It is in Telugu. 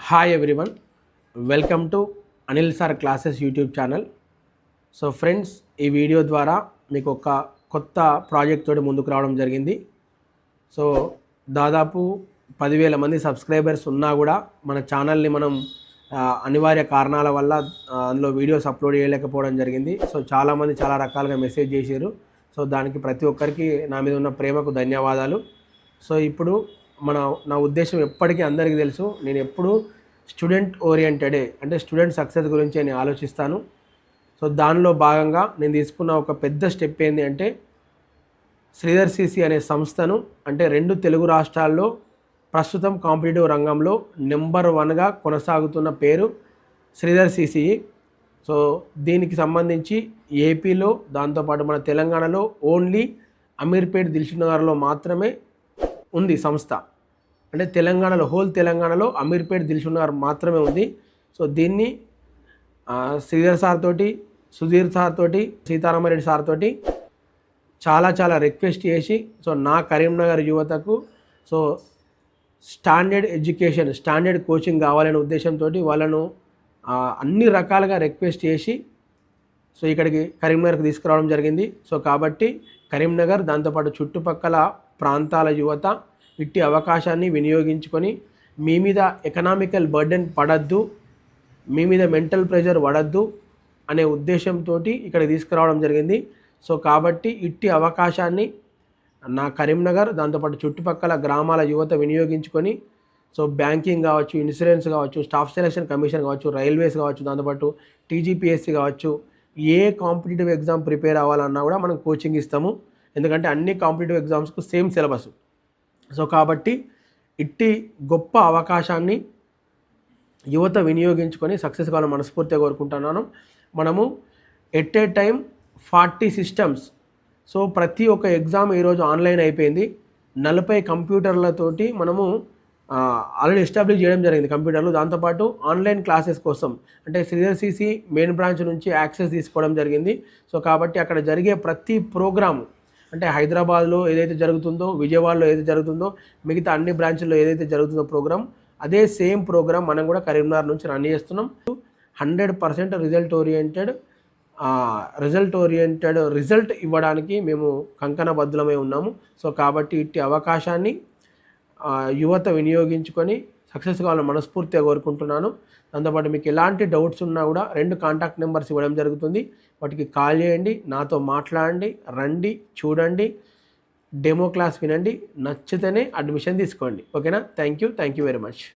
Hi everyone, welcome to Anil sir classes YouTube channel. So friends, ఈ వీడియో ద్వారా మీకు ఒక కొత్త ప్రాజెక్ట్ తోటి ముందుకు రావడం జరిగింది. సో దాదాపు 10,000 మంది సబ్స్క్రైబర్స్ ఉన్నా కూడా మన ఛానల్ని మనం అనివార్య కారణాల వల్ల అందులో వీడియోస్ అప్లోడ్ చేయలేకపోవడం జరిగింది. సో చాలామంది చాలా రకాలుగా మెసేజ్ చేశారు. సో దానికి ప్రతి ఒక్కరికి నా మీద ఉన్న ప్రేమకు ధన్యవాదాలు. సో ఇప్పుడు నా ఉద్దేశం ఎప్పటికీ అందరికీ తెలుసు, నేను ఎప్పుడు స్టూడెంట్ ఓరియంటెడే, అంటే స్టూడెంట్ సక్సెస్ గురించి నేను ఆలోచిస్తాను. సో దానిలో భాగంగా నేను తీసుకున్న ఒక పెద్ద స్టెప్ ఏంటి అంటే, శ్రీధర్ సిసి అనే సంస్థను, అంటే 2 తెలుగు రాష్ట్రాల్లో ప్రస్తుతం కాంపిటేటివ్ రంగంలో నెంబర్ 1గా కొనసాగుతున్న పేరు శ్రీధర్ సిసి. సో దీనికి సంబంధించి ఏపీలో, దాంతోపాటు మన తెలంగాణలో ఓన్లీ అమీర్పేట్ దిల్సుఖ్ నగర్లో మాత్రమే ఉంది సంస్థ. అంటే తెలంగాణలో, హోల్ తెలంగాణలో అమీర్పేట్ దిల్సుఖ్ నగర్ మాత్రమే ఉంది. సో దీన్ని శ్రీధర్ సార్ తోటి, సుధీర్ సార్ తోటి, సీతారామరెడ్డి సార్ తోటి చాలా రిక్వెస్ట్ చేసి, సో నా కరీంనగర్ యువతకు so standard education, standard coaching కావాలనే ఉద్దేశంతో వాళ్ళను అన్ని రకాలుగా రిక్వెస్ట్ చేసి సో ఇక్కడికి కరీంనగర్కి తీసుకురావడం జరిగింది. సో కాబట్టి కరీంనగర్, దాంతోపాటు చుట్టుపక్కల ప్రాంతాల యువత ఇట్టి అవకాశాన్ని వినియోగించుకొని, మీ మీద ఎకనామికల్ బర్డెన్ పడద్దు, మీ మీద మెంటల్ ప్రెషర్ పడద్దు అనే ఉద్దేశంతో ఇక్కడికి తీసుకురావడం జరిగింది. సో కాబట్టి ఇట్టి అవకాశాన్ని నా కరీంనగర్, దాంతోపాటు చుట్టుపక్కల గ్రామాల యువత వినియోగించుకొని, సో బ్యాంకింగ్ కావచ్చు, ఇన్సూరెన్స్ కావచ్చు, స్టాఫ్ సెలక్షన్ కమిషన్ కావచ్చు, రైల్వేస్ కావచ్చు, దాంతోపాటు టీజీపీఎస్సీ కావచ్చు, ఏ కాంపిటేటివ్ ఎగ్జామ్ ప్రిపేర్ అవ్వాలన్నా కూడా మనం కోచింగ్ ఇస్తాము. ఎందుకంటే అన్ని కాంపిటేటివ్ ఎగ్జామ్స్కు సేమ్ సిలబస్. సో కాబట్టి ఇట్టి గొప్ప అవకాశాన్ని యువత వినియోగించుకొని సక్సెస్ కావాలని మనస్ఫూర్తిగా కోరుకుంటున్నాను. మనము at a time 40 systems, so ప్రతి ఒక్క ఎగ్జామ్ ఈరోజు ఆన్లైన్ అయిపోయింది. 40 కంప్యూటర్లతోటి మనము ఆల్రెడీ ఎస్టాబ్లిష్ చేయడం జరిగింది కంప్యూటర్లు. దాంతోపాటు ఆన్లైన్ క్లాసెస్ కోసం, అంటే శ్రీధర్ సిసి మెయిన్ బ్రాంచ్ నుంచి యాక్సెస్ తీసుకోవడం జరిగింది. సో కాబట్టి అక్కడ జరిగే ప్రతి ప్రోగ్రాము, అంటే హైదరాబాద్లో ఏదైతే జరుగుతుందో, విజయవాడలో ఏదైతే జరుగుతుందో, మిగతా అన్ని బ్రాంచ్ల్లో ఏదైతే జరుగుతుందో ప్రోగ్రామ్, అదే సేమ్ ప్రోగ్రామ్ మనం కూడా కరీంనగర్ నుంచి రన్ చేస్తున్నాం. 100% రిజల్ట్ ఇవ్వడానికి మేము కంకణబద్ధులమై ఉన్నాము. సో కాబట్టి ఇట్టి అవకాశాన్ని యువత వినియోగించుకొని సక్సెస్ కావాలని మనస్ఫూర్తిగా కోరుకుంటున్నాను. దాంతోపాటు మీకు ఎలాంటి డౌట్స్ ఉన్నా కూడా 2 కాంటాక్ట్ నెంబర్స్ ఇవ్వడం జరుగుతుంది. వాటికి కాల్ చేయండి, నాతో మాట్లాడండి, రండి, చూడండి, డెమో క్లాస్ వినండి, నచ్చితేనే అడ్మిషన్ తీసుకోండి. ఓకేనా? Thank you very much.